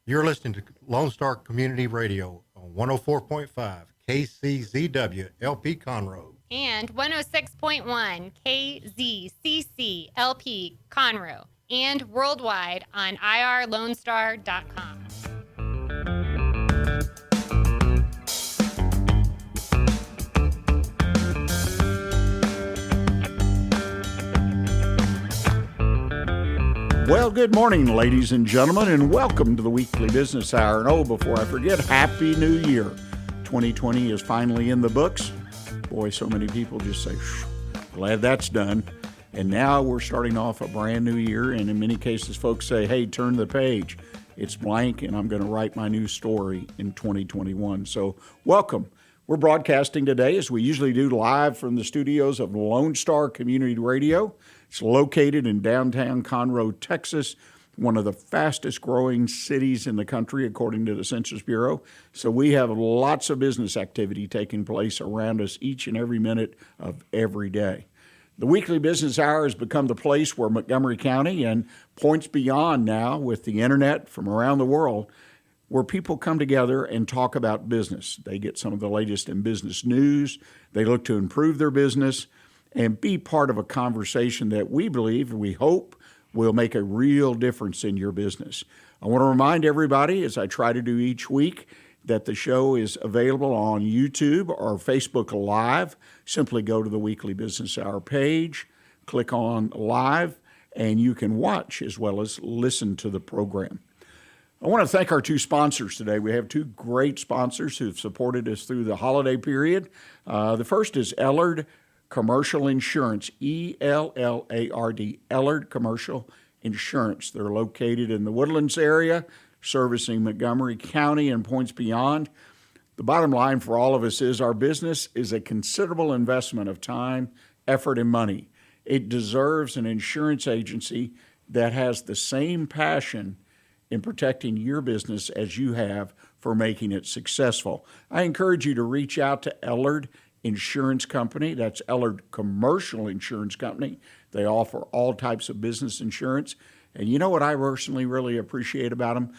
You're listening to Lone Star Community Radio on 104.5 KCZW LP Conroe. And 106.1 KZCC LP Conroe. And worldwide on irlonestar.com. Well, good morning, ladies and gentlemen, and welcome to the Weekly Business Hour. And before I forget, Happy New Year. 2020 is finally in the books. Boy, so many people just say, glad that's done. And now we're starting off a brand new year, and in many cases, folks say, hey, turn the page. It's blank, and I'm going to write my new story in 2021. So welcome. We're broadcasting today, as we usually do, live from the studios of Lone Star Community Radio. It's located in downtown Conroe, Texas, one of the fastest growing cities in the country, according to the Census Bureau. So we have lots of business activity taking place around us each and every minute of every day. The Weekly Business Hour has become the place where Montgomery County and points beyond now with the internet from around the world, where people come together and talk about business. They get some of the latest in business news. They look to improve their business and be part of a conversation that we believe, we hope, will make a real difference in your business. I want to remind everybody, as I try to do each week, that the show is available on YouTube or Facebook Live. Simply go to the Weekly Business Hour page, click on Live, and you can watch as well as listen to the program. I want to thank our two sponsors today. We have two great sponsors who've supported us through the holiday period. The first is Ellard Commercial Insurance, E-L-L-A-R-D, Ellard Commercial Insurance. They're located in the Woodlands area, servicing Montgomery County and points beyond. The bottom line for all of us is our business is a considerable investment of time, effort, and money. It deserves an insurance agency that has the same passion in protecting your business as you have for making it successful. I encourage you to reach out to Ellard Insurance Company. That's Ellard Commercial Insurance Company. They offer all types of business insurance. And you know what I personally really appreciate about them?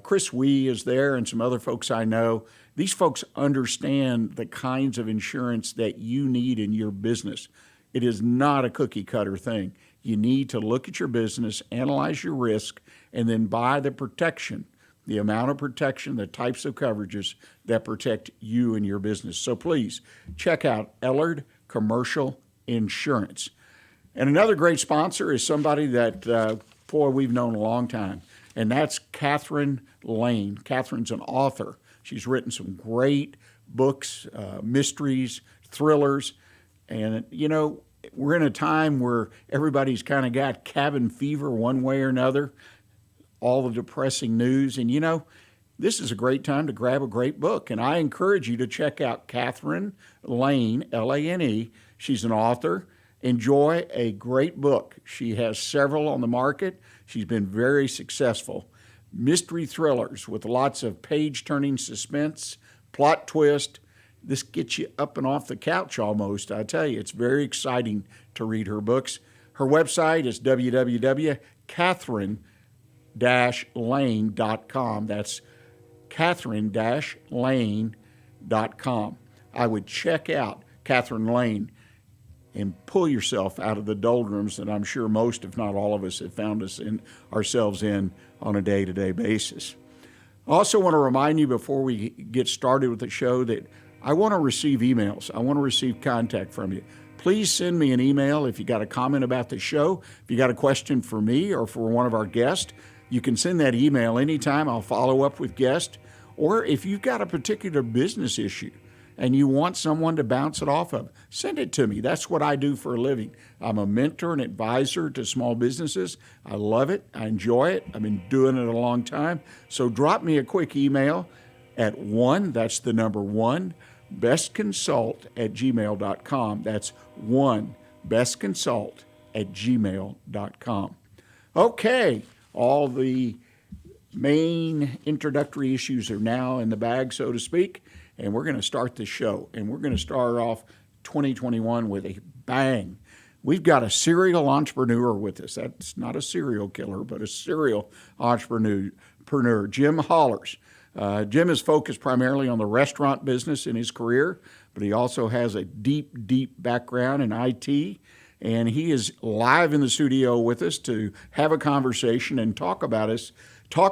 Chris Wee is there and some other folks I know. These folks understand the kinds of insurance that you need in your business. It is not a cookie cutter thing. You need to look at your business, analyze your risk, and then buy the protection, the amount of protection, the types of coverages that protect you and your business. So please check out Ellard Commercial Insurance. And another great sponsor is somebody that, we've known a long time, and that's Catherine Lane. Catherine's an author. She's written some great books, mysteries, thrillers, and, you know, we're in a time where everybody's kind of got cabin fever one way or another, all the depressing news. And, you know, this is a great time to grab a great book. And I encourage you to check out Catherine Lane, L-A-N-E. She's an author. Enjoy a great book. She has several on the market. She's been very successful. Mystery thrillers with lots of page-turning suspense, plot twist. This gets you up and off the couch almost. I tell you, it's very exciting to read her books. Her website is www.catherine-lane.com. That's catherine-lane.com. I would check out Catherine Lane and pull yourself out of the doldrums that I'm sure most, if not all of us, have found ourselves in on a day-to-day basis. I also want to remind you before we get started with the show that I want to receive emails. I want to receive contact from you. Please send me an email if you got a comment about the show. If you got a question for me or for one of our guests, you can send that email anytime. I'll follow up with guests. Or if you've got a particular business issue and you want someone to bounce it off of, send it to me. That's what I do for a living. I'm a mentor and advisor to small businesses. I love it. I enjoy it. I've been doing it a long time. So drop me a quick email at that's the number 1, bestconsult@gmail.com. That's bestconsult@gmail.com. Okay, all the main introductory issues are now in the bag, so to speak, and we're going to start the show. And we're going to start off 2021 with a bang. we've got a serial entrepreneur with us. That's not a serial killer, but a serial entrepreneur, Jim Hollers. Jim is focused primarily on the restaurant business in his career, but he also has a deep, deep background in IT. And he is live in the studio with us to have a conversation and talk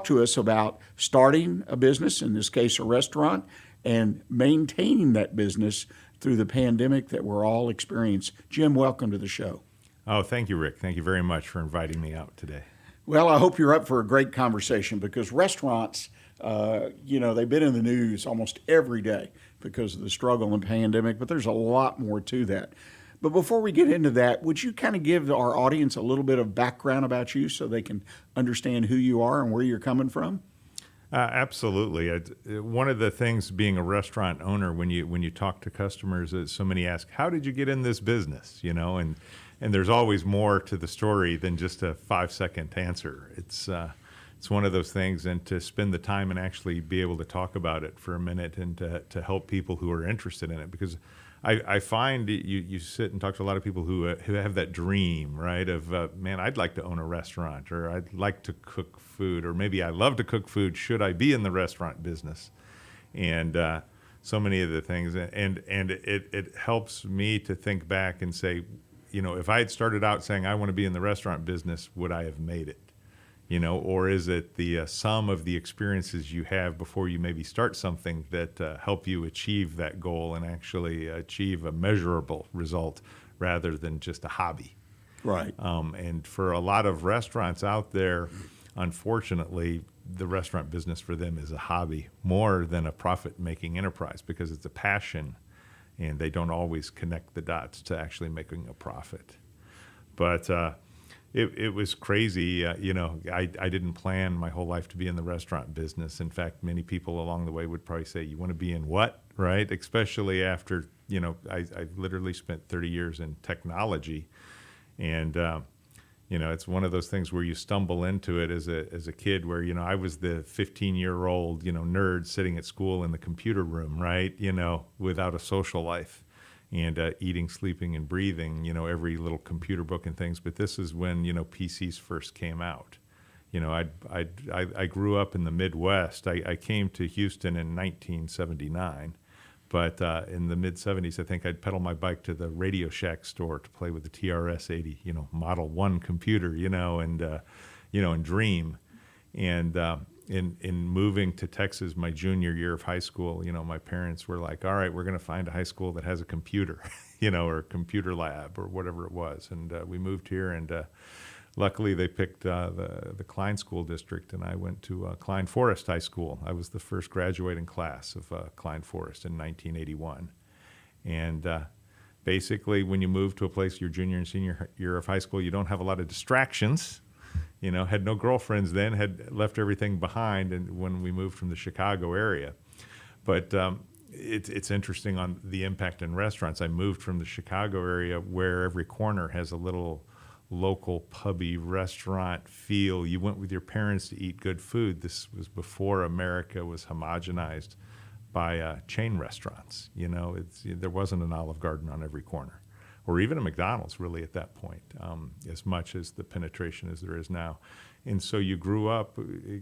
to us about starting a business, in this case a restaurant, and maintaining that business through the pandemic that we're all experiencing. Jim, welcome to the show. Oh, thank you, Rick. Thank you very much for inviting me out today. Well, I hope you're up for a great conversation because restaurants, they've been in the news almost every day because of the struggle and pandemic, but there's a lot more to that. But before we get into that, would you kind of give our audience a little bit of background about you so they can understand who you are and where you're coming from? Absolutely. One of the things being a restaurant owner, when you talk to customers, so many ask, "How did you get in this business?" And there's always more to the story than just a 5-second answer. It's one of those things, and to spend the time and actually be able to talk about it for a minute and to help people who are interested in it, because I find you sit and talk to a lot of people who have that dream, right, of, man, I'd like to own a restaurant, or I'd like to cook food, or maybe I love to cook food. Should I be in the restaurant business? And so many of the things. And it helps me to think back and say, if I had started out saying I want to be in the restaurant business, would I have made it? Or is it the sum of the experiences you have before you maybe start something that help you achieve that goal and actually achieve a measurable result rather than just a hobby? Right. And for a lot of restaurants out there, unfortunately, the restaurant business for them is a hobby more than a profit-making enterprise because it's a passion, and they don't always connect the dots to actually making a profit. But it was crazy. I didn't plan my whole life to be in the restaurant business. In fact, many people along the way would probably say, "You want to be in what?" Right? Especially after, I literally spent 30 years in technology. And, it's one of those things where you stumble into it as a kid where, I was the 15-year-old, nerd sitting at school in the computer room, right? Without a social life. And eating, sleeping, and breathing, every little computer book and things. But this is when, PCs first came out. I grew up in the Midwest. I came to Houston in 1979. But in the mid-'70s, I think I'd pedal my bike to the Radio Shack store to play with the TRS-80, Model 1 computer, and dream. And in moving to Texas my junior year of high school, my parents were like, "All right, we're going to find a high school that has a computer, or a computer lab or whatever it was." And we moved here, and luckily they picked the Klein School District, and I went to Klein Forest High School. I was the first graduating class of Klein Forest in 1981. And basically, when you move to a place your junior and senior year of high school, you don't have a lot of distractions. Had no girlfriends then, had left everything behind, and when we moved from the Chicago area. But it's interesting on the impact in restaurants. I moved from the Chicago area where every corner has a little local pubby restaurant feel. You went with your parents to eat good food. This was before America was homogenized by chain restaurants. There wasn't an Olive Garden on every corner, or even a McDonald's really at that point, as much as the penetration as there is now. And so you grew up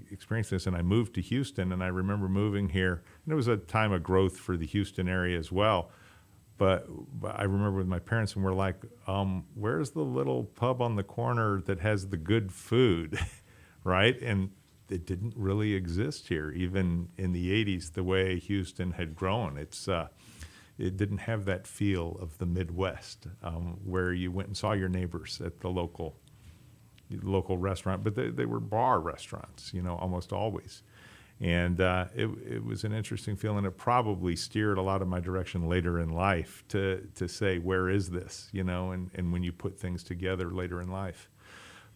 experiencing this, and I moved to Houston, and I remember moving here, and it was a time of growth for the Houston area as well. But I remember with my parents, and we're like, where's the little pub on the corner that has the good food, right? And it didn't really exist here, even in the 80s, the way Houston had grown. It didn't have that feel of the Midwest, where you went and saw your neighbors at the local restaurant, but they were bar restaurants, almost always. And it was an interesting feeling. It probably steered a lot of my direction later in life to say, where is this, and when you put things together later in life.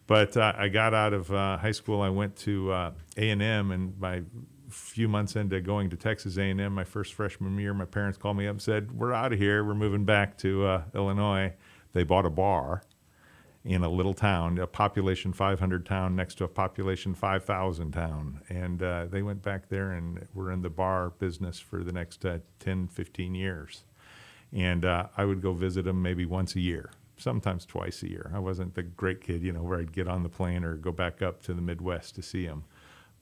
But I got out of high school. I went to A&M, and by few months into going to Texas A&M, my first freshman year, my parents called me up and said, "We're out of here. We're moving back to Illinois." They bought a bar in a little town, a population 500 town next to a population 5,000 town. And they went back there and were in the bar business for the next 10, 15 years. And I would go visit them maybe once a year. sometimes twice a year. I wasn't the great kid, where I'd get on the plane or go back up to the Midwest to see them.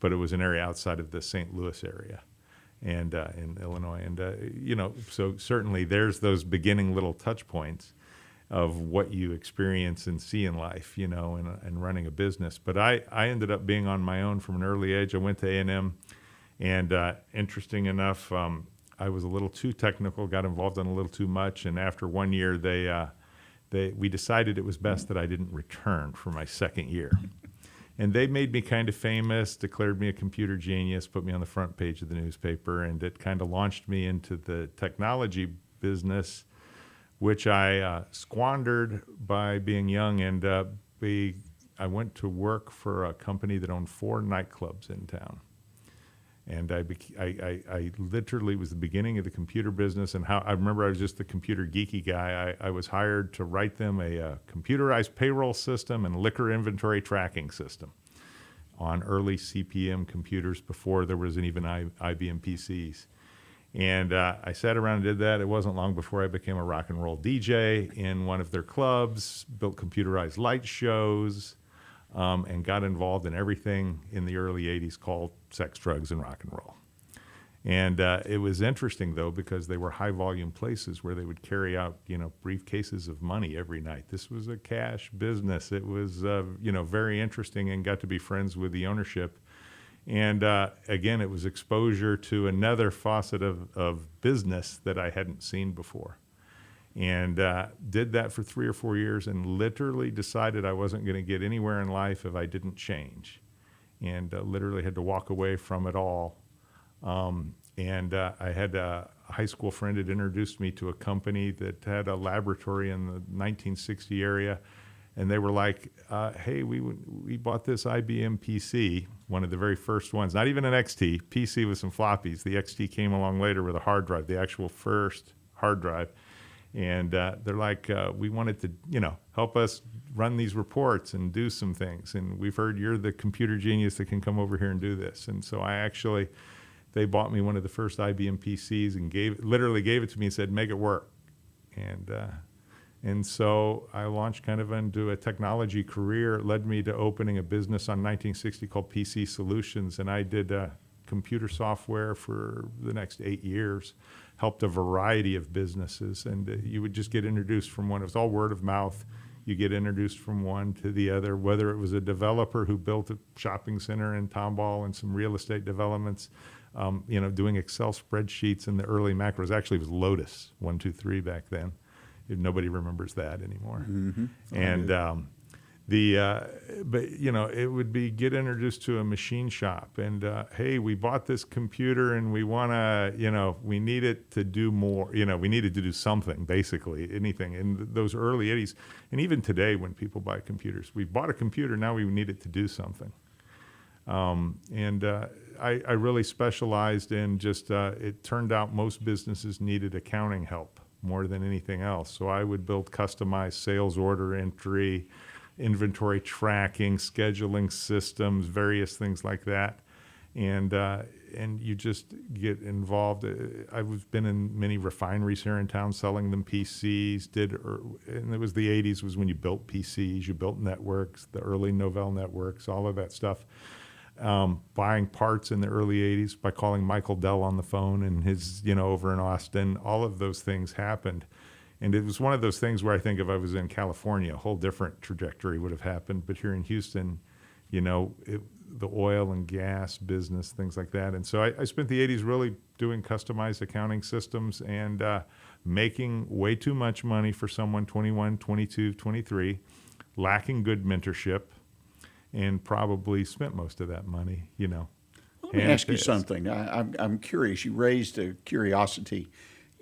But it was an area outside of the St. Louis area and in Illinois. And, so certainly there's those beginning little touch points of what you experience and see in life, and running a business. But I ended up being on my own from an early age. I went to A&M, and interesting enough, I was a little too technical, got involved in a little too much, and after 1 year, we decided it was best that I didn't return for my second year. And they made me kind of famous, declared me a computer genius, put me on the front page of the newspaper, and it kind of launched me into the technology business, which I squandered by being young. And I went to work for a company that owned 4 nightclubs in town. And I literally was the beginning of the computer business. And I remember I was just the computer geeky guy. I was hired to write them a computerized payroll system and liquor inventory tracking system on early CPM computers before there was even IBM PCs. And I sat around and did that. It wasn't long before I became a rock and roll DJ in one of their clubs, built computerized light shows, and got involved in everything in the early 80s called sex, drugs, and rock and roll. And it was interesting, though, because they were high-volume places where they would carry out, briefcases of money every night. This was a cash business. It was, very interesting, and got to be friends with the ownership. And again, it was exposure to another facet of business that I hadn't seen before. And did that for 3 or 4 years and literally decided I wasn't going to get anywhere in life if I didn't change. And literally had to walk away from it all. And I had a high school friend had introduced me to a company that had a laboratory in the 1960 area. And they were like, hey, we bought this IBM PC, one of the very first ones, not even an XT, PC with some floppies. The XT came along later with a hard drive, the actual first hard drive. And they're like, we wanted to, help us run these reports and do some things. And we've heard you're the computer genius that can come over here and do this. And so they bought me one of the first IBM PCs and literally gave it to me and said, make it work. And so I launched kind of into a technology career. It led me to opening a business on 1960 called PC Solutions. And I did computer software for the next 8 years, helped a variety of businesses. And you would just get introduced from one. It was all word of mouth. You get introduced from one to the other, whether it was a developer who built a shopping center in Tomball and some real estate developments, doing Excel spreadsheets in the early macros. Actually, it was Lotus 123 back then. Nobody remembers that anymore. Mm-hmm. And it would be get introduced to a machine shop and hey, we bought this computer and we want to, we need it to do more. We needed to do something, basically anything. In those early 80s, and even today, when people buy computers, we bought a computer, now we need it to do something. I really specialized in just. It turned out most businesses needed accounting help more than anything else. So I would build customized sales order entry, inventory tracking, scheduling systems, various things like that. And you just get involved. I've been in many refineries here in town selling them PCs, and it was the 80s was when you built PCs, you built networks, the early Novell networks, all of that stuff. Buying parts in the early 80s by calling Michael Dell on the phone and his, over in Austin, all of those things happened. And it was one of those things where I think if I was in California, a whole different trajectory would have happened. But here in Houston, the oil and gas business, things like that. And so I spent the 80s really doing customized accounting systems and making way too much money for someone 21, 22, 23, lacking good mentorship, and probably spent most of that money, Let me ask you something. I'm curious. You raised a curiosity.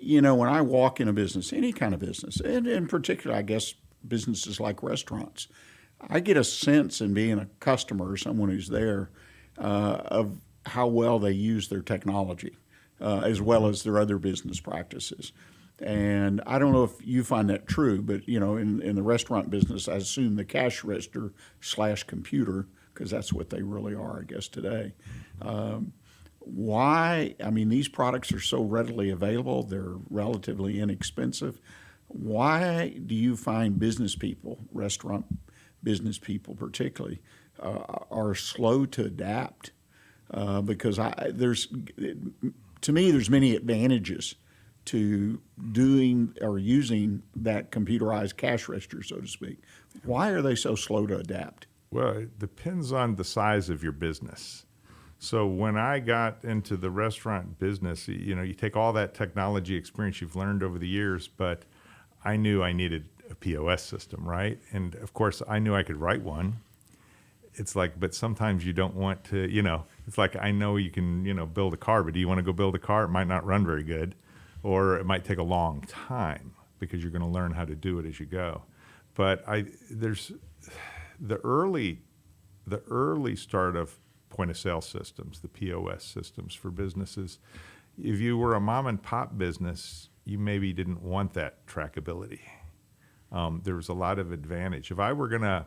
When I walk in a business, any kind of business, and in particular, I guess, businesses like restaurants, I get a sense in being a customer or someone who's there of how well they use their technology as well as their other business practices. And I don't know if you find that true, but, in the restaurant business, I assume the cash register / computer, because that's what they really are, I guess, today. Why? I mean, these products are so readily available. They're relatively inexpensive. Why do you find business people, restaurant business people particularly, are slow to adapt? Because to me, there's many advantages to doing or using that computerized cash register, so to speak. Why are they so slow to adapt? Well, it depends on the size of your business. So when I got into the restaurant business, you take all that technology experience you've learned over the years, but I knew I needed a POS system, right? And of course, I knew I could write one. It's like, but sometimes you don't want to, it's like, I know you can, build a car, but do you want to go build a car? It might not run very good, or it might take a long time because you're going to learn how to do it as you go. But there's the early start of point of sale systems, the POS systems for businesses. If you were a mom and pop business, you maybe didn't want that trackability. There was a lot of advantage. If I were going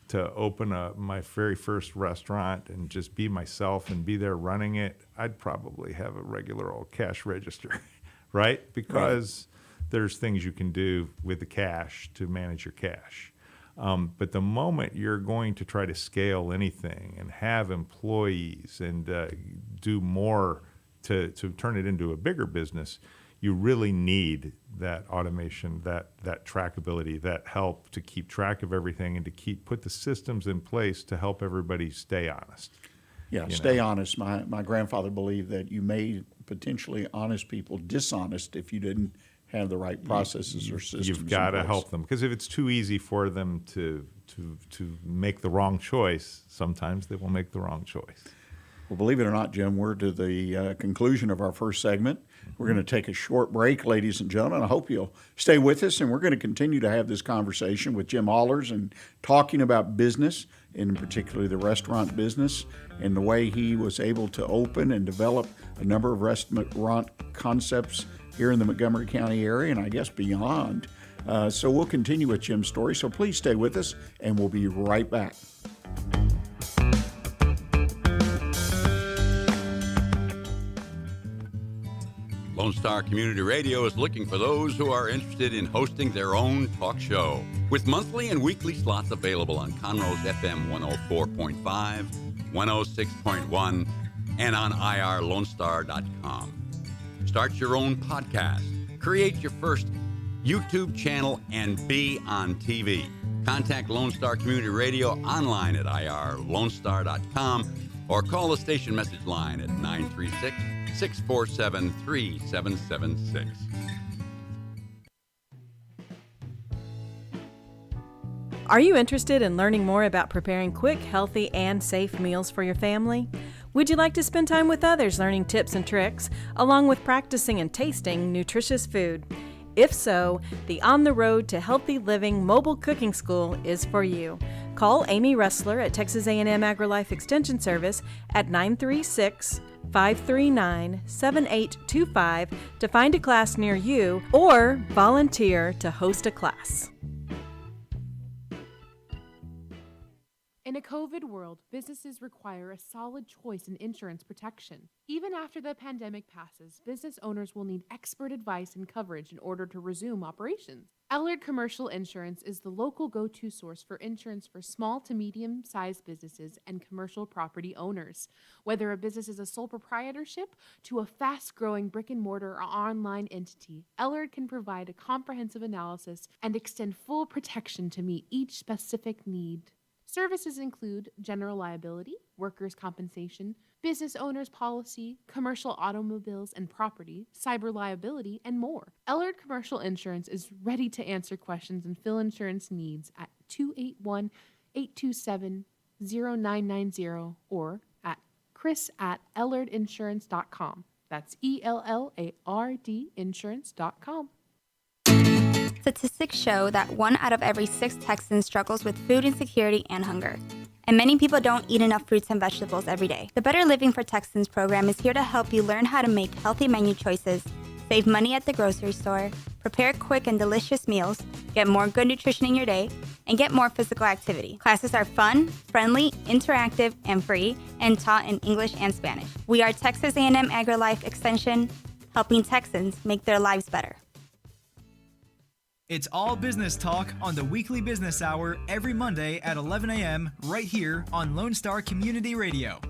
to open my very first restaurant and just be myself and be there running it, I'd probably have a regular old cash register, right? Because there's things you can do with the cash to manage your cash. But the moment you're going to try to scale anything and have employees and do more to turn it into a bigger business, you really need that automation, that trackability, that help to keep track of everything and to put the systems in place to help everybody stay honest. Yeah, stay honest. My grandfather believed that you made potentially honest people dishonest if you didn't have the right processes or systems. You've got to help them, because if it's too easy for them to make the wrong choice, sometimes they will make the wrong choice. Well, believe it or not, Jim, we're to the conclusion of our first segment. We're going to take a short break, ladies and gentlemen. I hope you'll stay with us, and we're going to continue to have this conversation with Jim Allers and talking about business, in particular the restaurant business, and the way he was able to open and develop a number of restaurant concepts here in the Montgomery County area and I guess beyond. So we'll continue with Jim's story. So please stay with us, and we'll be right back. Lone Star Community Radio is looking for those who are interested in hosting their own talk show, with monthly and weekly slots available on Conroe's FM 104.5, 106.1, and on irlonestar.com. Start your own podcast, create your first YouTube channel, and be on TV. Contact Lone Star Community Radio online at irlonestar.com or call the station message line at 936-647-3776. Are you interested in learning more about preparing quick, healthy, and safe meals for your family? Would you like to spend time with others learning tips and tricks, along with practicing and tasting nutritious food? If so, the On the Road to Healthy Living Mobile Cooking School is for you. Call Amy Ressler at Texas A&M AgriLife Extension Service at 936-539-7825 to find a class near you or volunteer to host a class. In a COVID world, businesses require a solid choice in insurance protection. Even after the pandemic passes, business owners will need expert advice and coverage in order to resume operations. Ellard Commercial Insurance is the local go-to source for insurance for small to medium-sized businesses and commercial property owners. Whether a business is a sole proprietorship to a fast-growing brick-and-mortar or online entity, Ellard can provide a comprehensive analysis and extend full protection to meet each specific need. Services include general liability, workers' compensation, business owner's policy, commercial automobiles and property, cyber liability, and more. Ellard Commercial Insurance is ready to answer questions and fill insurance needs at 281-827-0990 or at chris@ellardinsurance.com. That's ELLARD insurance.com. Statistics show that 1 out of every 6 Texans struggles with food insecurity and hunger. And many people don't eat enough fruits and vegetables every day. The Better Living for Texans program is here to help you learn how to make healthy menu choices, save money at the grocery store, prepare quick and delicious meals, get more good nutrition in your day, and get more physical activity. Classes are fun, friendly, interactive, and free, and taught in English and Spanish. We are Texas A&M AgriLife Extension, helping Texans make their lives better. It's all business talk on the weekly business hour every Monday at 11 a.m. right here on Lone Star Community Radio.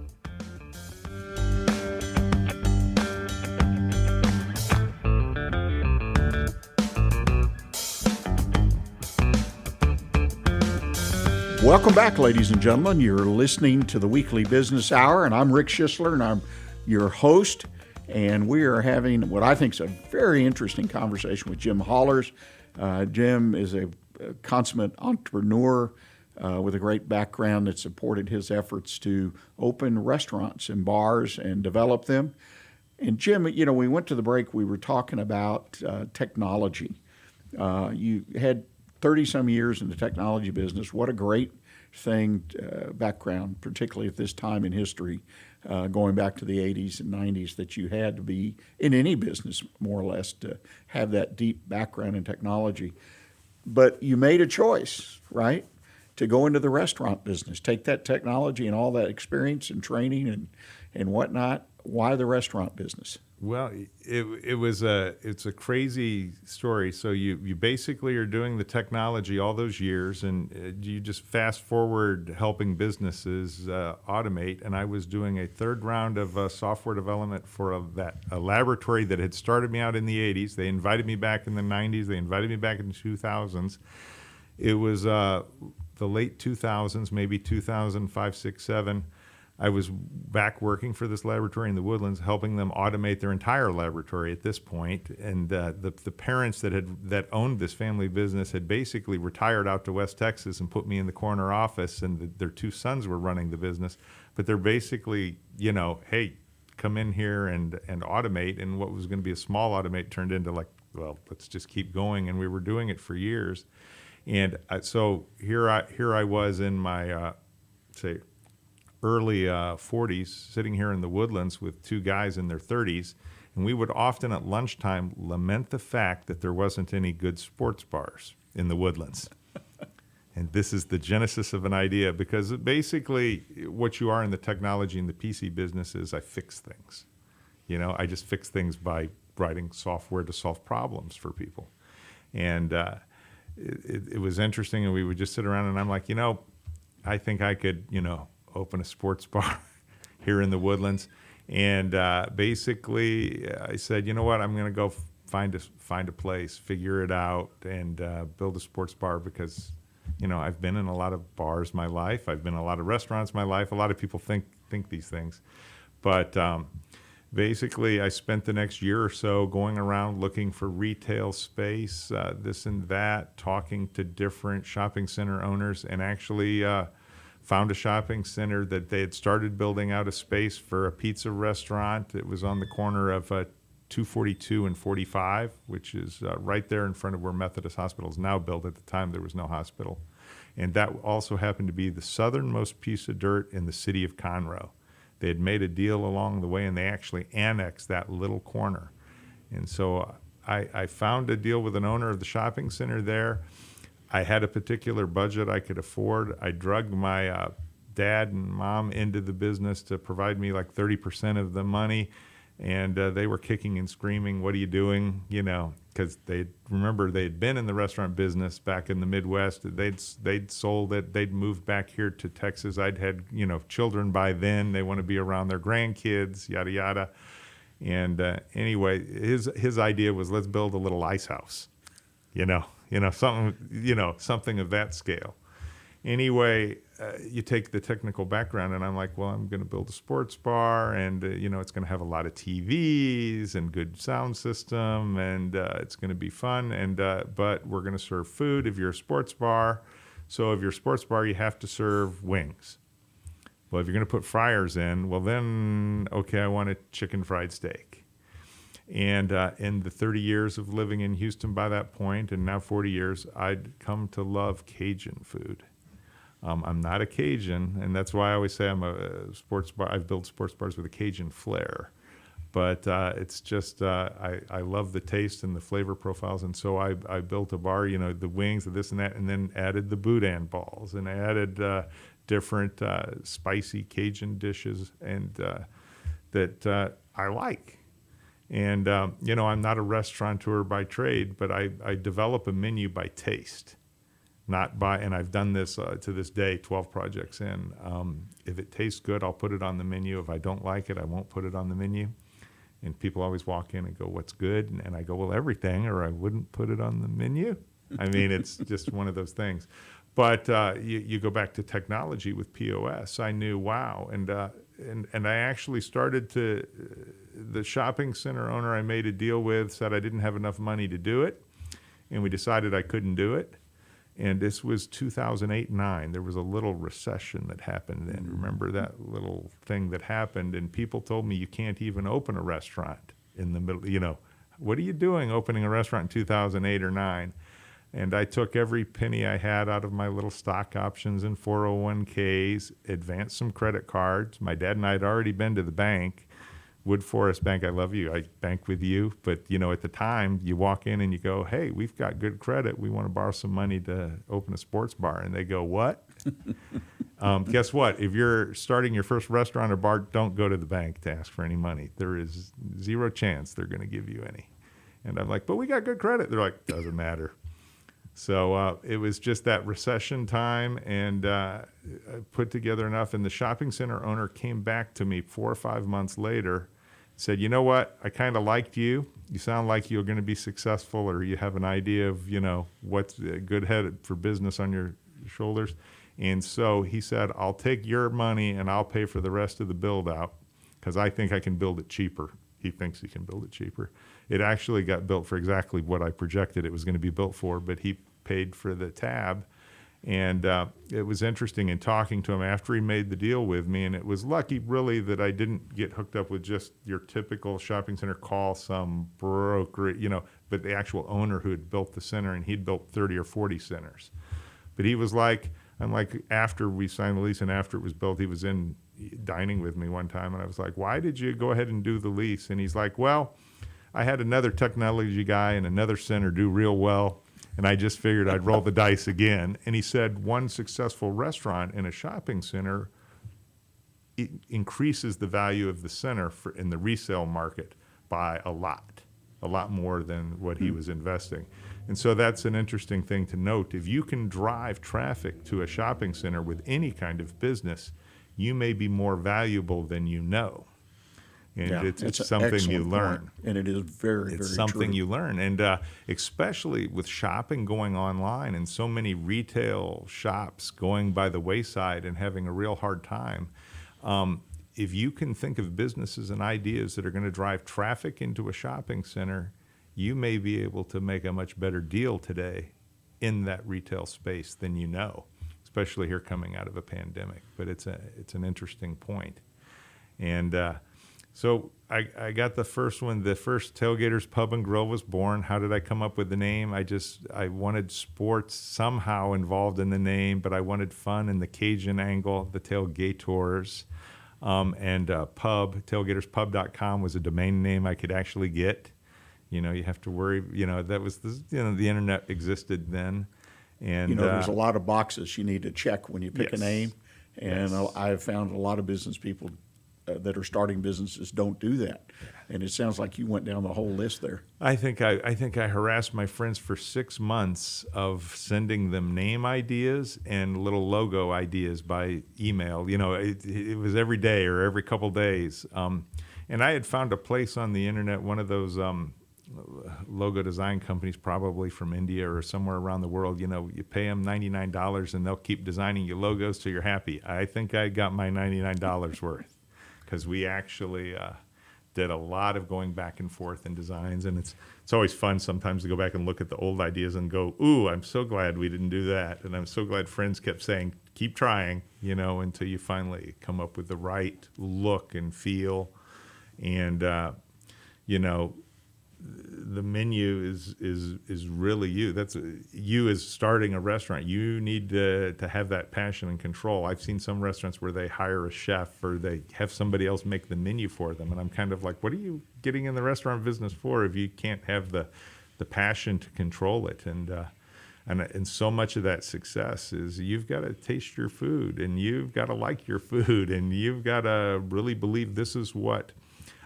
Welcome back, ladies and gentlemen. You're listening to the Weekly Business Hour, and I'm Rick Schisler, and I'm your host. And we are having what I think is a very interesting conversation with Jim Hollers. Jim is a consummate entrepreneur with a great background that supported his efforts to open restaurants and bars and develop them. And Jim, you know, we went to the break, we were talking about technology. You had 30-some years in the technology business. What a great thing, background, particularly at this time in history, going back to the 80s and 90s, that you had to be in any business, more or less, to have that deep background in technology. But you made a choice, right, to go into the restaurant business, take that technology and all that experience and training and whatnot. Why the restaurant business? Well, it's a crazy story. So you basically are doing the technology all those years, and you just fast forward helping businesses automate. And I was doing a third round of software development for a laboratory that had started me out in the 80s. They invited me back in the 90s. They invited me back in the 2000s. It was the late 2000s, maybe 2005, 6, 7. I was back working for this laboratory in the Woodlands, helping them automate their entire laboratory at this point. And the parents that owned this family business had basically retired out to West Texas and put me in the corner office, and their two sons were running the business. But they're basically, you know, hey, come in here and automate. And what was going to be a small automate turned into like, well, let's just keep going. And we were doing it for years. And so here I was in my, say, early 40s, sitting here in the Woodlands with two guys in their 30s, and we would often at lunchtime lament the fact that there wasn't any good sports bars in the Woodlands. And this is the genesis of an idea, because basically what you are in the technology and the PC business is I fix things. You know, I just fix things by writing software to solve problems for people. And it was interesting, and we would just sit around, and I'm like, you know, I think I could, you know, open a sports bar here in the Woodlands. And basically I said, you know what, I'm going to go find a place, figure it out, and build a sports bar, because, you know, I've been in a lot of bars my life. I've been in a lot of restaurants my life. A lot of people think these things. But basically I spent the next year or so going around looking for retail space, this and that, talking to different shopping center owners, and actually found a shopping center that they had started building out a space for a pizza restaurant. It was on the corner of 242 and 45, which is right there in front of where Methodist Hospital is now built. At the time, there was no hospital. And that also happened to be the southernmost piece of dirt in the city of Conroe. They had made a deal along the way, and they actually annexed that little corner. And so I found a deal with an owner of the shopping center there. I had a particular budget I could afford. I drugged my dad and mom into the business to provide me like 30% of the money, and they were kicking and screaming, "What are you doing?" You know, because they'd been in the restaurant business back in the Midwest. They'd sold it. They'd moved back here to Texas. I'd had, you know, children by then. They want to be around their grandkids, yada yada. And anyway, his idea was, let's build a little ice house. Something of that scale. Anyway, you take the technical background, and I'm like, well, I'm going to build a sports bar, and it's going to have a lot of TVs and good sound system, and it's going to be fun. And but we're going to serve food if you're a sports bar. So if you're a sports bar, you have to serve wings. Well, if you're going to put fryers in, well then, okay, I want a chicken fried steak. And in the 30 years of living in Houston by that point, and now 40 years, I'd come to love Cajun food. I'm not a Cajun, and that's why I always say I'm a sports bar. I've built sports bars with a Cajun flair. But it's just, I love the taste and the flavor profiles, and so I built a bar, the wings, this and that, and then added the boudin balls, and added different spicy Cajun dishes, and that I like. And, I'm not a restaurateur by trade, but I develop a menu by taste, not by, and I've done this to this day, 12 projects in. If it tastes good, I'll put it on the menu. If I don't like it, I won't put it on the menu. And people always walk in and go, what's good? And I go, well, everything, or I wouldn't put it on the menu. I mean, it's just one of those things. But you go back to technology with POS. I knew, wow. And I actually started to, the shopping center owner I made a deal with said I didn't have enough money to do it. And we decided I couldn't do it. And this was 2008-9. There was a little recession that happened then. Remember that little thing that happened? And people told me you can't even open a restaurant in the middle. What are you doing opening a restaurant in 2008 or 9? And I took every penny I had out of my little stock options and 401ks, advanced some credit cards. My dad and I had already been to the bank. Wood Forest Bank, I love you. I bank with you. But, at the time, you walk in and you go, hey, we've got good credit. We want to borrow some money to open a sports bar. And they go, what? Guess what? If you're starting your first restaurant or bar, don't go to the bank to ask for any money. There is zero chance they're going to give you any. And I'm like, but we got good credit. They're like, doesn't matter. So it was just that recession time, and I put together enough. And the shopping center owner came back to me 4 or 5 months later, said, you know what, I kind of liked you. You sound like you're going to be successful, or you have an idea of, what's a good head for business on your shoulders. And so he said, I'll take your money and I'll pay for the rest of the build out because I think I can build it cheaper. He thinks he can build it cheaper. It actually got built for exactly what I projected it was going to be built for, but he paid for the tab. And it was interesting in talking to him after he made the deal with me, and it was lucky really that I didn't get hooked up with just your typical shopping center, call some broker, but the actual owner who had built the center, and he'd built 30 or 40 centers. But he was like, after we signed the lease and after it was built, he was in dining with me one time, and I was like, why did you go ahead and do the lease? And he's like, well, I had another technology guy and another center do real well, and I just figured I'd roll the dice again. And he said one successful restaurant in a shopping center, it increases the value of the center in the resale market by a lot more than what he was investing. And so that's an interesting thing to note. If you can drive traffic to a shopping center with any kind of business, you may be more valuable than you know. And it's something you learn. Point. And it is very, very true. It's something you learn. And especially with shopping going online and so many retail shops going by the wayside and having a real hard time, if you can think of businesses and ideas that are going to drive traffic into a shopping center, you may be able to make a much better deal today in that retail space than you know, especially here coming out of a pandemic. But it's an interesting point. And so I got the first one. The first Tailgaters Pub and Grill was born. How did I come up with the name? I wanted sports somehow involved in the name, but I wanted fun in the Cajun angle, the Tailgators. And pub, tailgaterspub.com was a domain name I could actually get. You have to worry, that was, the internet existed then. And there's a lot of boxes you need to check when you pick a name. And I've found a lot of business people that are starting businesses don't do that. And it sounds like you went down the whole list there. I think I harassed my friends for 6 months of sending them name ideas and little logo ideas by email. It was every day or every couple days. And I had found a place on the internet, one of those logo design companies, probably from India or somewhere around the world. You pay them $99 and they'll keep designing your logos till you're happy. I think I got my $99 worth. Because we actually did a lot of going back and forth in designs, and it's always fun sometimes to go back and look at the old ideas and go, ooh, I'm so glad we didn't do that, and I'm so glad friends kept saying, keep trying, until you finally come up with the right look and feel, and the menu is really you. That's you as starting a restaurant. You need to have that passion and control. I've seen some restaurants where they hire a chef or they have somebody else make the menu for them, and I'm kind of like, what are you getting in the restaurant business for if you can't have the passion to control it? And so much of that success is you've got to taste your food, and you've got to like your food, and you've got to really believe this is what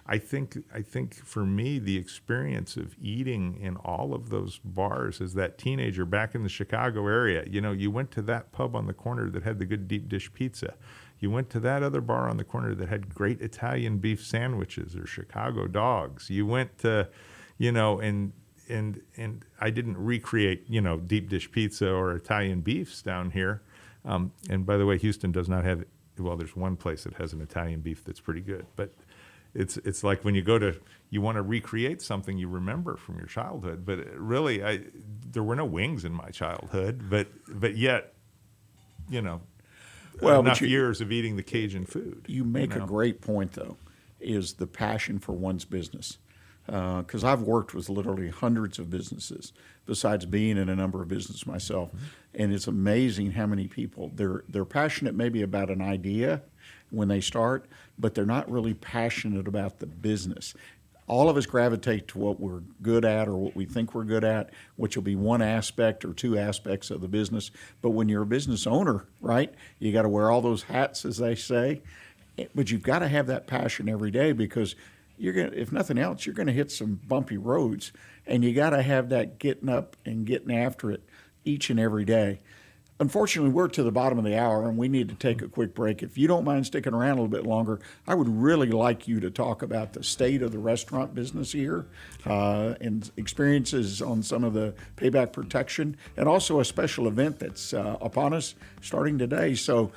I think for me, the experience of eating in all of those bars as that teenager back in the Chicago area, you went to that pub on the corner that had the good deep dish pizza. You went to that other bar on the corner that had great Italian beef sandwiches or Chicago dogs. You went to, and I didn't recreate, deep dish pizza or Italian beefs down here. And by the way, Houston does not have, well, there's one place that has an Italian beef that's pretty good, but it's like when you want to recreate something you remember from your childhood, but really, there were no wings in my childhood, but yet, enough years of eating the Cajun food. You make a great point, though, is the passion for one's business. Because I've worked with literally hundreds of businesses besides being in a number of businesses myself. Mm-hmm. And it's amazing how many people, they're passionate maybe about an idea when they start, but they're not really passionate about the business. All of us gravitate to what we're good at or what we think we're good at, which will be one aspect or two aspects of the business. But when you're a business owner, right, you got to wear all those hats, as they say. But you've got to have that passion every day because you're gonna, if nothing else, you're going to hit some bumpy roads, and you got to have that getting up and getting after it each and every day. Unfortunately, we're to the bottom of the hour, and we need to take a quick break. If you don't mind sticking around a little bit longer, I would really like you to talk about the state of the restaurant business here and experiences on some of the payback protection, and also a special event that's upon us starting today. So,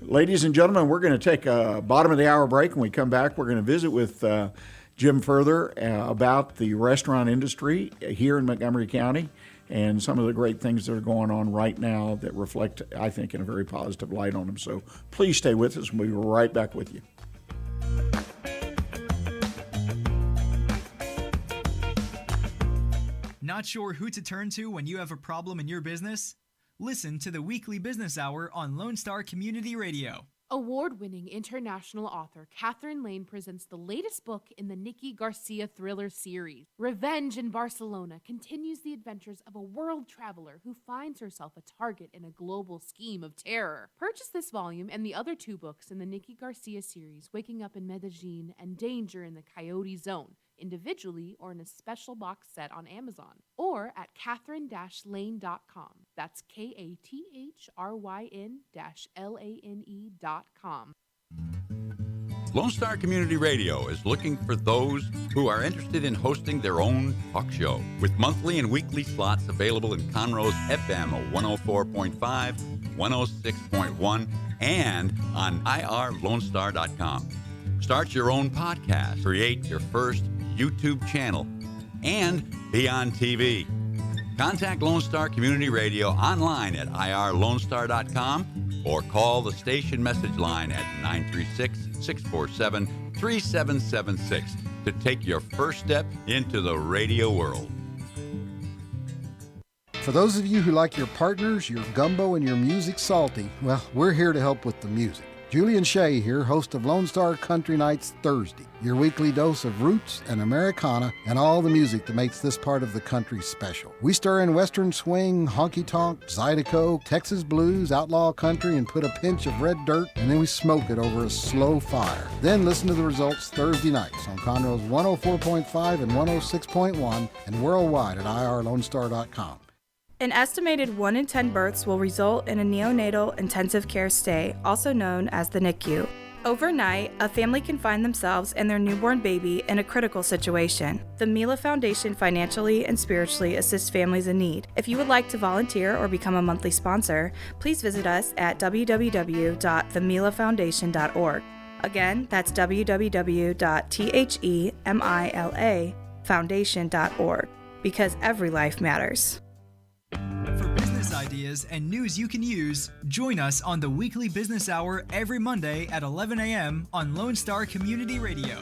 ladies and gentlemen, we're going to take a bottom of the hour break. When we come back, we're going to visit with Jim further about the restaurant industry here in Montgomery County and some of the great things that are going on right now that reflect, I think, in a very positive light on them. So please stay with us. We'll be right back with you. Not sure who to turn to when you have a problem in your business? Listen to the Weekly Business Hour on Lone Star Community Radio. Award-winning international author Catherine Lane presents the latest book in the Nikki Garcia thriller series. Revenge in Barcelona continues the adventures of a world traveler who finds herself a target in a global scheme of terror. Purchase this volume and the other two books in the Nikki Garcia series, Waking Up in Medellin and Danger in the Coyote Zone, individually or in a special box set on Amazon, or at catherine-lane.com. That's KATHRYN-LANE.com. Lone Star Community Radio is looking for those who are interested in hosting their own talk show with monthly and weekly slots available in Conroe's FM 104.5, 106.1, and on irlonestar.com. Start your own podcast, create your first YouTube channel, and be on TV. Contact Lone Star Community Radio online at irlonestar.com or call the station message line at 936-647-3776 to take your first step into the radio world. For those of you who like your partners, your gumbo, and your music salty, well, we're here to help with the music. Julian Shea here, host of Lone Star Country Nights Thursday, your weekly dose of roots and Americana and all the music that makes this part of the country special. We stir in Western swing, honky-tonk, Zydeco, Texas blues, outlaw country, and put a pinch of red dirt, and then we smoke it over a slow fire. Then listen to the results Thursday nights on Conroe's 104.5 and 106.1 and worldwide at irlonestar.com. An estimated 1 in 10 births will result in a neonatal intensive care stay, also known as the NICU. Overnight, a family can find themselves and their newborn baby in a critical situation. The Mila Foundation financially and spiritually assists families in need. If you would like to volunteer or become a monthly sponsor, please visit us at www.themilafoundation.org. Again, that's www.themilafoundation.org, because every life matters. For business ideas and news you can use, join us on the Weekly Business Hour every Monday at 11 a.m. on Lone Star Community Radio.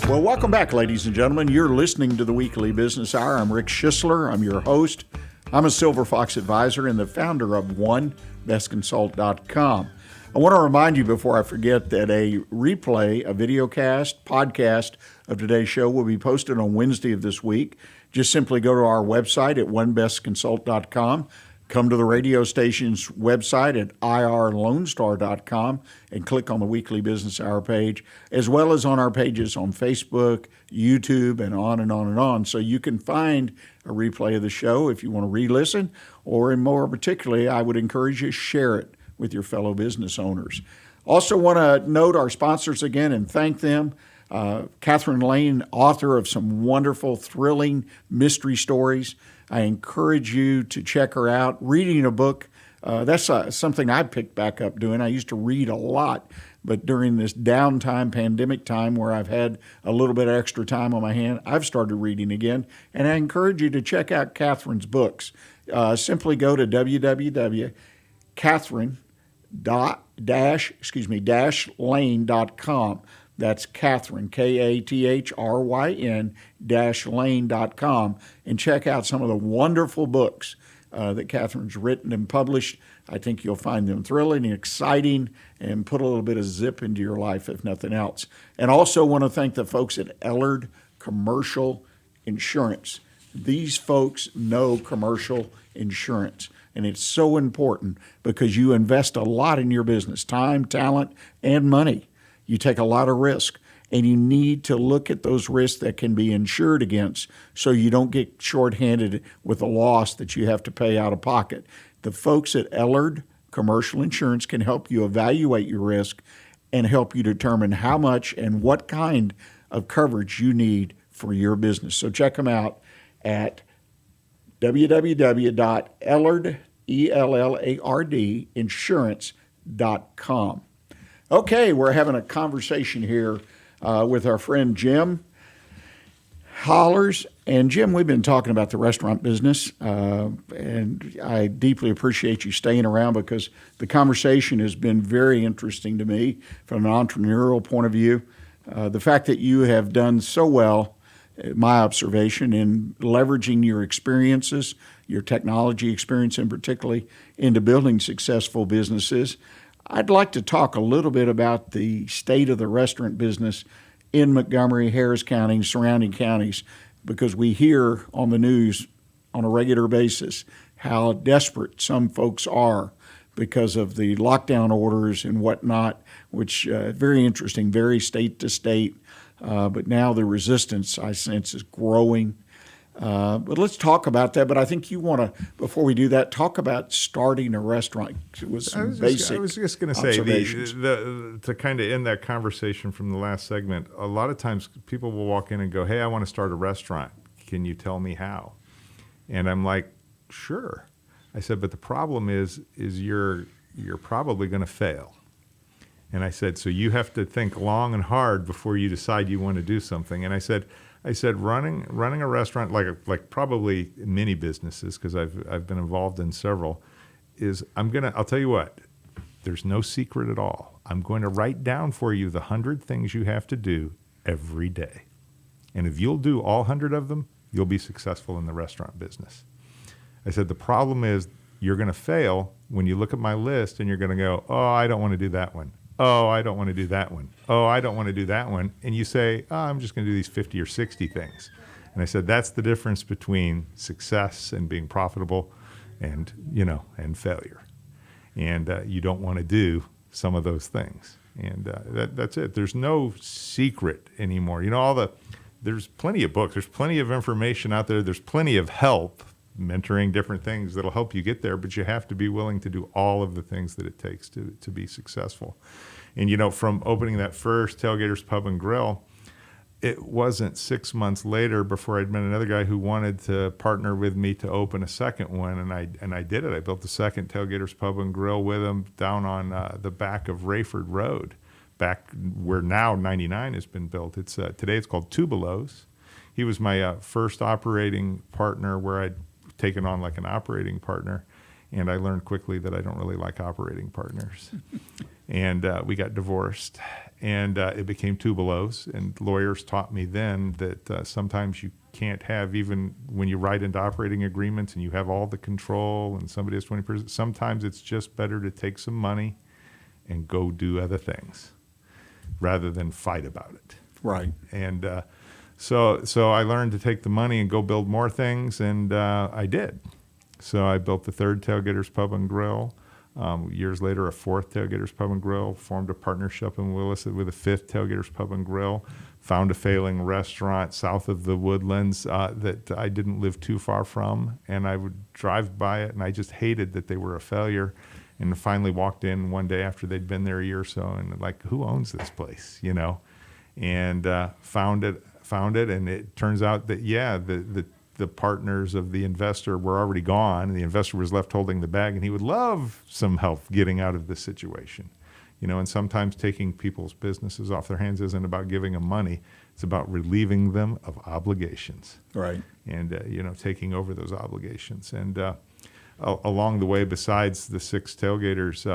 Well, welcome back, ladies and gentlemen. You're listening to the Weekly Business Hour. I'm Rick Schisler. I'm your host. I'm a Silver Fox advisor and the founder of OneBestConsult.com. I want to remind you before I forget that a replay, a videocast, podcast of today's show will be posted on Wednesday of this week. Just simply go to our website at OneBestConsult.com. come to the radio station's website at irlonestar.com and click on the Weekly Business Hour page, as well as on our pages on Facebook, YouTube, and on and on and on. So you can find a replay of the show if you want to re-listen, or more particularly, I would encourage you to share it with your fellow business owners. Also want to note our sponsors again and thank them. Catherine Lane, author of some wonderful, thrilling mystery stories. I encourage you to check her out. Reading a book, that's something I picked back up doing. I used to read a lot, but during this downtime, pandemic time, where I've had a little bit of extra time on my hand, I've started reading again, and I encourage you to check out Catherine's books. Simply go to www.catherine-lane.com. That's Catherine, Kathryn-lane.com, and check out some of the wonderful books that Catherine's written and published. I think you'll find them thrilling and exciting and put a little bit of zip into your life, if nothing else. And also want to thank the folks at Ellard Commercial Insurance. These folks know commercial insurance, and it's so important because you invest a lot in your business, time, talent, and money. You take a lot of risk, and you need to look at those risks that can be insured against so you don't get shorthanded with a loss that you have to pay out of pocket. The folks at Ellard Commercial Insurance can help you evaluate your risk and help you determine how much and what kind of coverage you need for your business. So check them out at www.ellardinsurance.com. Okay, we're having a conversation here with our friend Jim Hollers. And Jim, we've been talking about the restaurant business, and I deeply appreciate you staying around because the conversation has been very interesting to me from an entrepreneurial point of view. The fact that you have done so well, my observation, in leveraging your experiences, your technology experience in particularly, into building successful businesses. I'd like to talk a little bit about the state of the restaurant business in Montgomery, Harris County, and surrounding counties, because we hear on the news on a regular basis how desperate some folks are because of the lockdown orders and whatnot, which very interesting, very state to state. But now the resistance, I sense, is growing. But let's talk about that. But I think you want to, before we do that, talk about starting a restaurant with some basic I was just going to say, observations. to kind of end that conversation from the last segment, a lot of times people will walk in and go, hey, I want to start a restaurant. Can you tell me how? And I'm like, sure. I said, but the problem is you're probably going to fail. And I said, so you have to think long and hard before you decide you want to do something. And I said, running a restaurant, like probably many businesses, because I've been involved in several, I'll tell you what, there's no secret at all. I'm going to write down for you the 100 things you have to do every day. And if you'll do all 100 of them, you'll be successful in the restaurant business. I said, the problem is you're going to fail when you look at my list and you're going to go, oh, I don't want to do that one. Oh, I don't want to do that one. Oh, I don't want to do that one. And you say, oh, I'm just going to do these 50 or 60 things. And I said, that's the difference between success and being profitable and failure. And you don't want to do some of those things. And that's it. There's no secret anymore. There's plenty of books. There's plenty of information out there. There's plenty of help, mentoring, different things that'll help you get there, but you have to be willing to do all of the things that it takes to be successful. And, from opening that first Tailgaters Pub and Grill, it wasn't 6 months later before I'd met another guy who wanted to partner with me to open a second one, and I did it. I built the second Tailgaters Pub and Grill with him down on the back of Rayford Road, back where now 99 has been built. Today it's called Tubelos. He was my first operating partner, where I'd taken on like an operating partner, and I learned quickly that I don't really like operating partners. And we got divorced, and it became Tubelos. And lawyers taught me then that sometimes you can't have, even when you write into operating agreements and you have all the control and somebody has 20%, sometimes it's just better to take some money and go do other things rather than fight about it. Right. And so I learned to take the money and go build more things, and I did. So I built the third Tailgaters Pub and Grill. Years later, a fourth Tailgaters Pub and Grill, formed a partnership in Willis with a fifth Tailgaters Pub and Grill, found a failing restaurant south of the Woodlands that I didn't live too far from, and I would drive by it, and I just hated that they were a failure. And finally walked in one day after they'd been there a year or so, and like, who owns this place, you know? And found it, and it turns out that, yeah, the partners of the investor were already gone, and the investor was left holding the bag, and he would love some help getting out of this situation. You know, and sometimes taking people's businesses off their hands isn't about giving them money. It's about relieving them of obligations. Right. And, you know, taking over those obligations. And along the way, besides the 6 Tailgaters,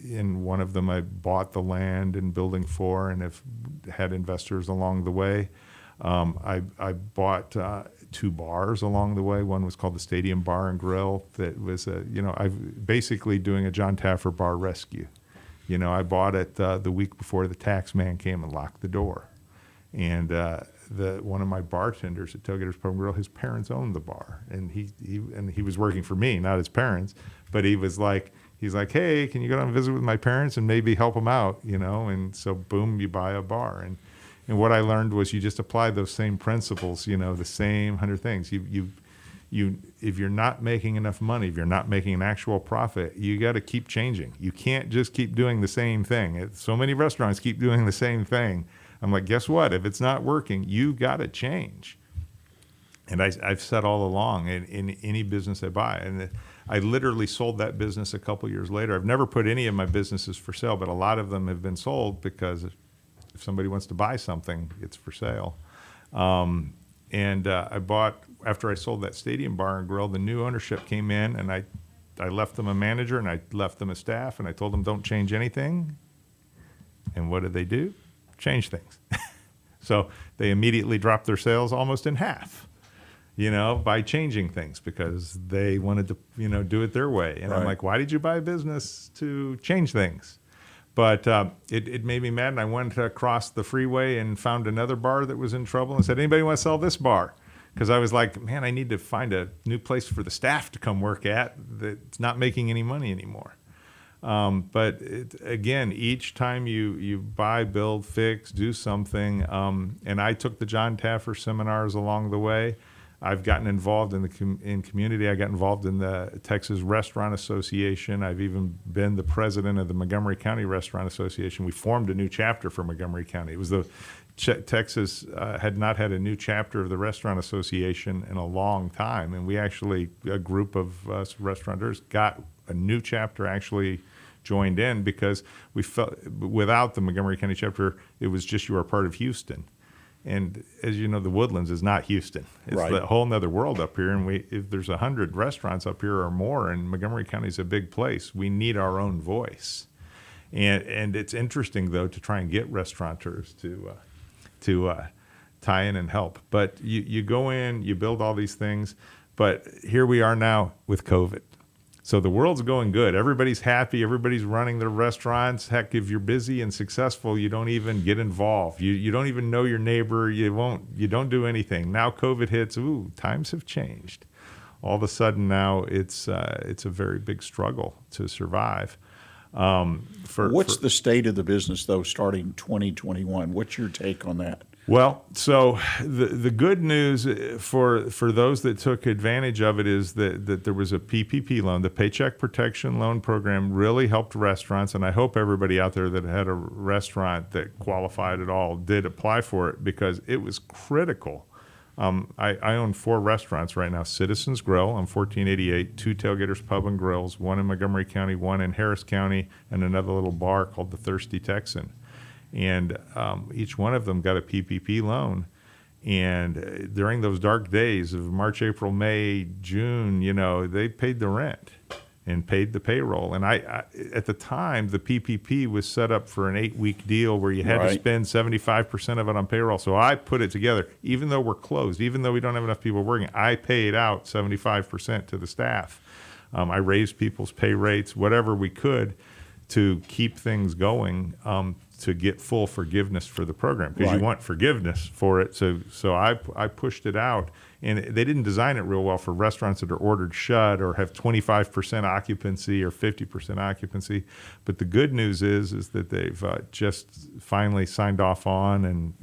in one of them I bought the land in Building 4 and have had investors along the way. I bought 2 bars along the way. One was called the Stadium Bar and Grill. That was, I've basically doing a John Taffer bar rescue. You know, I bought it the week before the tax man came and locked the door. And one of my bartenders at Tailgaters Pub and Grill, his parents owned the bar, and he was working for me, not his parents. But he's like, hey, can you go down and visit with my parents and maybe help them out, you know? And so boom, you buy a bar. And what I learned was you just apply those same principles, you know, the same 100 things. If you're not making enough money, if you're not making an actual profit, you got to keep changing. You can't just keep doing the same thing. So many restaurants keep doing the same thing. I'm like, guess what? If it's not working, you got to change. And I've said all along, in any business I buy, and I literally sold that business a couple years later. I've never put any of my businesses for sale, but a lot of them have been sold because if somebody wants to buy something, it's for sale. And I bought, after I sold that Stadium Bar and Grill, the new ownership came in, and I left them a manager, and I left them a staff, and I told them don't change anything. And what did they do? Change things. So they immediately dropped their sales almost in half, you know, by changing things because they wanted to, you know, do it their way. And I'm like, why did you buy a business to change things? But it made me mad, and I went across the freeway and found another bar that was in trouble and said, anybody want to sell this bar? Because I was like, man, I need to find a new place for the staff to come work at that's not making any money anymore. But again, each time you buy, build, fix, do something, and I took the John Taffer seminars along the way. I've gotten involved in in community. I got involved in the Texas Restaurant Association. I've even been the president of the Montgomery County Restaurant Association. We formed a new chapter for Montgomery County. It was Texas had not had a new chapter of the Restaurant Association in a long time, and we actually, a group of us restaurateurs, got a new chapter actually joined in because we felt without the Montgomery County chapter, it was just you were a part of Houston. And as you know, the Woodlands is not Houston. It's a whole nother world up here. And if there's 100 restaurants up here or more, and Montgomery County is a big place, we need our own voice. And it's interesting, though, to try and get restaurateurs to tie in and help. But you go in, you build all these things. But here we are now with COVID. So the world's going good. Everybody's happy. Everybody's running their restaurants. Heck, if you're busy and successful, you don't even get involved. You don't even know your neighbor. You don't do anything. Now COVID hits. Ooh, times have changed. All of a sudden now it's a very big struggle to survive. What's the state of the business though, starting 2021? What's your take on that? Well, so the good news for those that took advantage of it is that there was a PPP loan. The Paycheck Protection Loan Program really helped restaurants, and I hope everybody out there that had a restaurant that qualified at all did apply for it because it was critical. I own 4 restaurants right now: Citizens Grill on 1488, 2 Tailgaters Pub and Grills, 1 in Montgomery County, 1 in Harris County, and another little bar called the Thirsty Texan. And each one of them got a PPP loan. And during those dark days of March, April, May, June, you know, they paid the rent and paid the payroll. And I at the time, the PPP was set up for an 8-week deal where you had to spend 75% of it on payroll. So I put it together. Even though we're closed, even though we don't have enough people working, I paid out 75% to the staff. I raised people's pay rates, whatever we could, to keep things going. to get full forgiveness for the program, because Right. you want forgiveness for it. So I pushed it out, and they didn't design it real well for restaurants that are ordered shut or have 25% occupancy or 50% occupancy. But the good news is that they've just finally signed off on, and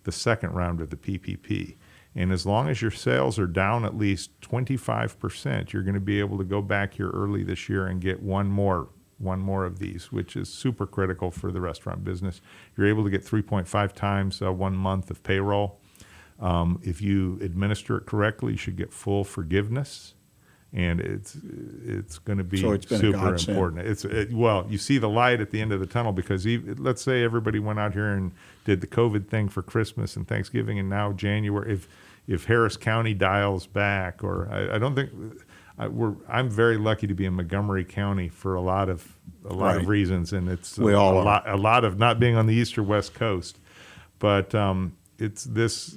the second round of the PPP. And as long as your sales are down at least 25%, you're going to be able to go back here early this year and get one more of these, which is super critical for the restaurant business. You're able to get 3.5 times 1 month of payroll. If you administer it correctly, you should get full forgiveness, and it's going to be So it's been a super godsend. important. Well, you see the light at the end of the tunnel, because let's say everybody went out here and did the COVID thing for Christmas and Thanksgiving, and now January, if Harris County dials back, or I don't think. I'm very lucky to be in Montgomery County for a lot of Right. reasons, and it's We all are. a lot of not being on the east or west coast. But it's this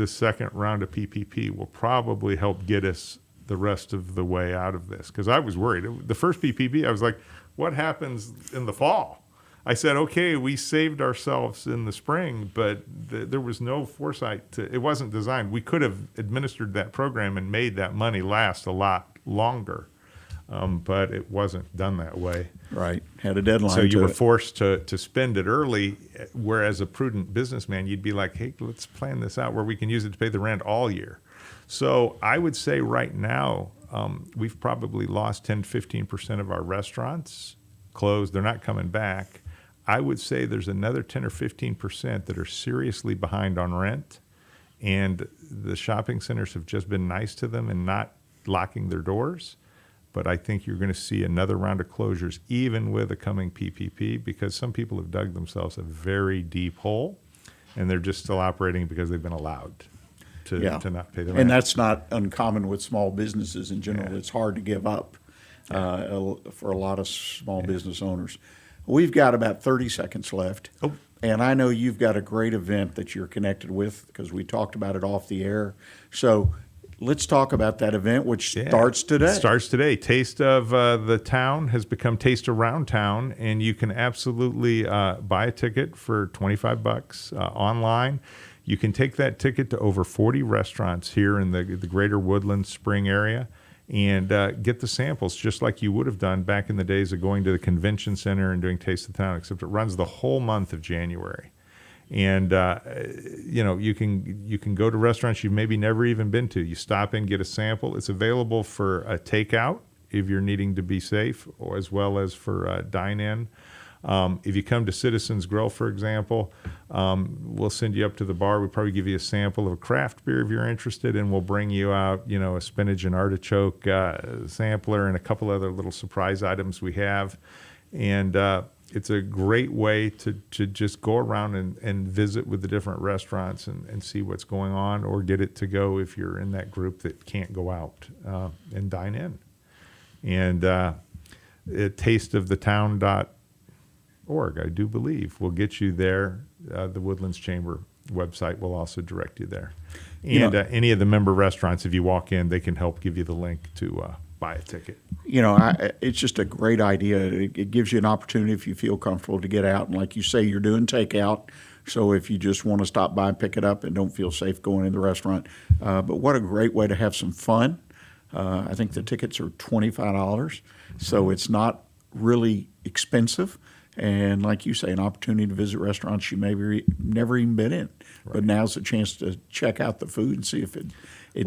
second round of PPP will probably help get us the rest of the way out of this, because I was worried. The first PPP, I was like, what happens in the fall? I said, okay, we saved ourselves in the spring, but there was no foresight. It wasn't designed. We could have administered that program and made that money last a lot longer, but it wasn't done that way. Right. Had a deadline. So you to were it. forced to spend it early, whereas a prudent businessman, you'd be like, hey, let's plan this out where we can use it to pay the rent all year. So I would say right now, we've probably lost 10, 15% of our restaurants closed. They're not coming back. I would say there's another 10 or 15% that are seriously behind on rent, and the shopping centers have just been nice to them and not locking their doors. But I think you're going to see another round of closures, even with a coming PPP, because some people have dug themselves a very deep hole, and they're just still operating because they've been allowed to not pay the rent. And that's not uncommon with small businesses in general. It's hard to give up for a lot of small business owners. We've got about 30 seconds left. Oh. And I know you've got a great event that you're connected with, because we talked about it off the air. So let's talk about that event, which starts today. Starts today. Taste of the Town has become Taste Around Town, and you can absolutely buy a ticket for $25 online. You can take that ticket to over 40 restaurants here in the greater Woodland Spring area, and get the samples just like you would have done back in the days of going to the convention center and doing Taste of the Town, except it runs the whole month of January. And you can go to restaurants you've maybe never even been to. You stop in, get a sample. It's available for a takeout if you're needing to be safe, or as well as for dine-in. If you come to Citizens Grill, for example, we'll send you up to the bar. We'll probably give you a sample of a craft beer if you're interested, and we'll bring you out, a spinach and artichoke sampler and a couple other little surprise items we have. And it's a great way to just go around and visit with the different restaurants and see what's going on, or get it to go if you're in that group that can't go out and dine in. And tasteofthetown.org, I do believe, will get you there. The Woodlands Chamber website will also direct you there. And any of the member restaurants, if you walk in, they can help give you the link to buy a ticket. It's just a great idea. It gives you an opportunity, if you feel comfortable, to get out. And like you say, you're doing takeout. So if you just want to stop by and pick it up and don't feel safe going in the restaurant. But what a great way to have some fun. I think the tickets are $25. So it's not really expensive. And like you say, an opportunity to visit restaurants you maybe never even been in. Right. But now's the chance to check out the food and see if it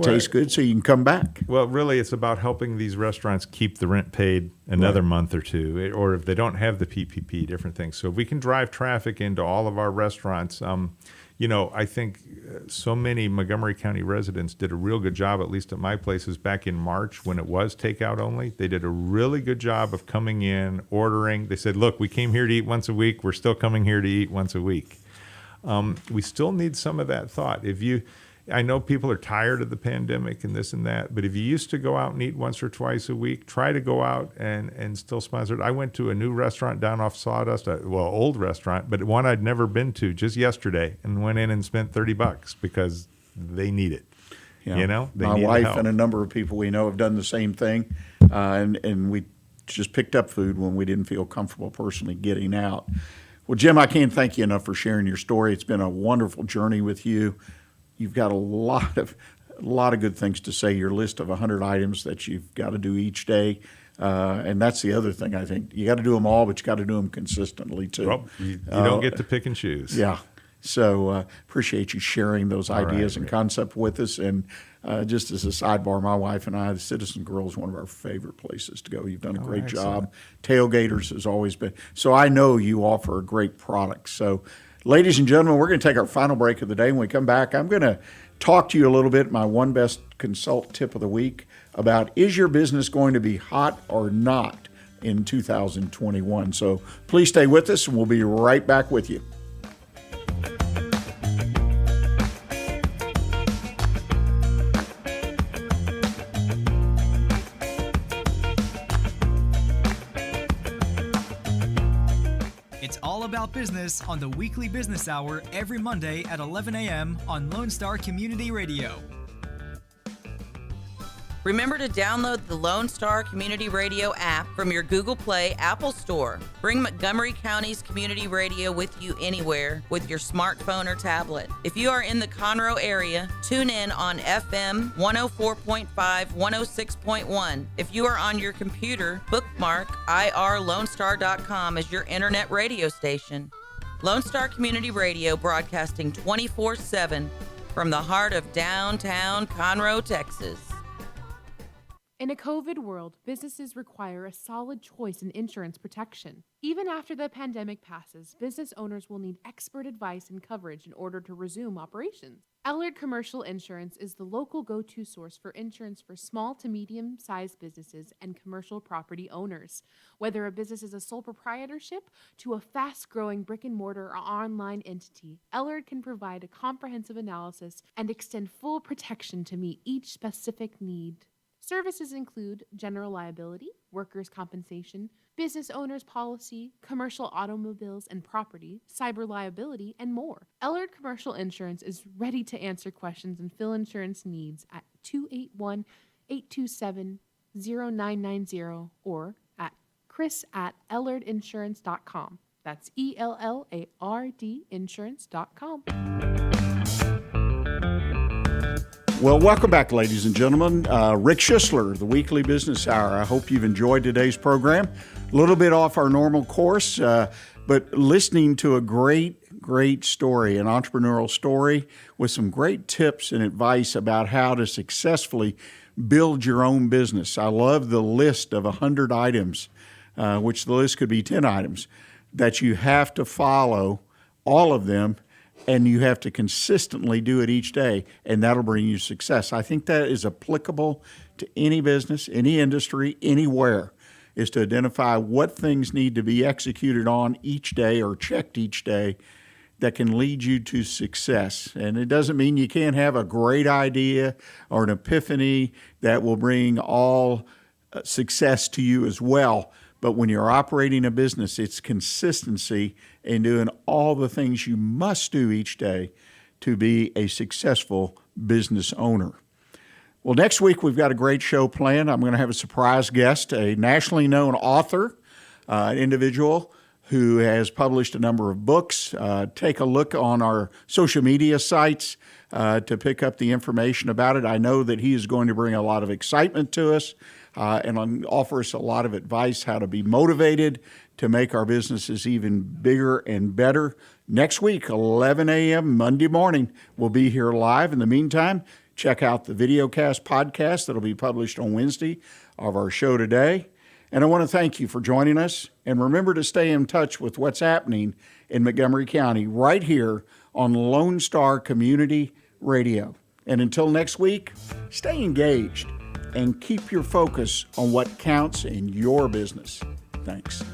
tastes good, so you can come back. Well, really, it's about helping these restaurants keep the rent paid another month or two, or if they don't have the PPP, different things. So if we can drive traffic into all of our restaurants, I think so many Montgomery County residents did a real good job, at least at my places back in March when it was takeout only. They did a really good job of coming in, ordering. They said, look, we came here to eat once a week. We're still coming here to eat once a week. We still need some of that thought. I know people are tired of the pandemic and this and that, but if you used to go out and eat once or twice a week, try to go out and still sponsor it. I went to a new restaurant down off Sawdust, old restaurant, but one I'd never been to just yesterday, and went in and spent $30 because they need it. Yeah. They My need wife help. and a number of people we know have done the same thing, and we just picked up food when we didn't feel comfortable personally getting out. Well, Jim, I can't thank you enough for sharing your story. It's been a wonderful journey with you. You've got a lot of good things to say. Your list of 100 items that you've got to do each day. And that's the other thing, I think. You got to do them all, but you got to do them consistently, too. Well, you don't get to pick and choose. Yeah. So appreciate you sharing those ideas and concept with us. And just as a sidebar, my wife and I, the Citizen Grill is one of our favorite places to go. You've done a great job. Tailgaters has always been. So I know you offer a great product. So, ladies and gentlemen, we're going to take our final break of the day. When we come back, I'm going to talk to you a little bit, my one best consult tip of the week, about is your business going to be hot or not in 2021. So please stay with us, and we'll be right back with you. It's all about business on the Weekly Business Hour every Monday at 11 a.m. on Lone Star Community Radio. Remember to download the Lone Star Community Radio app from your Google Play Apple Store. Bring Montgomery County's community radio with you anywhere with your smartphone or tablet. If you are in the Conroe area, tune in on FM 104.5, 106.1. If you are on your computer, bookmark irlonestar.com as your internet radio station. Lone Star Community Radio, broadcasting 24/7 from the heart of downtown Conroe, Texas. In a COVID world, businesses require a solid choice in insurance protection. Even after the pandemic passes, business owners will need expert advice and coverage in order to resume operations. Ellard Commercial Insurance is the local go-to source for insurance for small to medium-sized businesses and commercial property owners. Whether a business is a sole proprietorship to a fast-growing brick-and-mortar or online entity, Ellard can provide a comprehensive analysis and extend full protection to meet each specific need. Services include general liability, workers' compensation, business owners' policy, commercial automobiles and property, cyber liability, and more. Ellard Commercial Insurance is ready to answer questions and fill insurance needs at 281-827-0990 or at chris@ellardinsurance.com. That's ELLARD insurance.com. Well, welcome back, ladies and gentlemen. Rick Schisler, the Weekly Business Hour. I hope you've enjoyed today's program. A little bit off our normal course, but listening to a great story, an entrepreneurial story with some great tips and advice about how to successfully build your own business. I love the list of 100 items, which the list could be 10 items, that you have to follow, all of them, and you have to consistently do it each day, and that'll bring you success. I think that is applicable to any business, any industry, anywhere, is to identify what things need to be executed on each day or checked each day that can lead you to success. And it doesn't mean you can't have a great idea or an epiphany that will bring all success to you as well. But when you're operating a business, it's consistency in doing all the things you must do each day to be a successful business owner. Well, next week we've got a great show planned. I'm going to have a surprise guest, a nationally known author, an individual who has published a number of books. Take a look on our social media sites to pick up the information about it. I know that he is going to bring a lot of excitement to us and offer us a lot of advice how to be motivated to make our businesses even bigger and better. Next week, 11 a.m. Monday morning, we'll be here live. In the meantime, check out the videocast podcast that'll be published on Wednesday of our show today. And I want to thank you for joining us. And remember to stay in touch with what's happening in Montgomery County right here on Lone Star Community Radio. And until next week, stay engaged and keep your focus on what counts in your business. Thanks.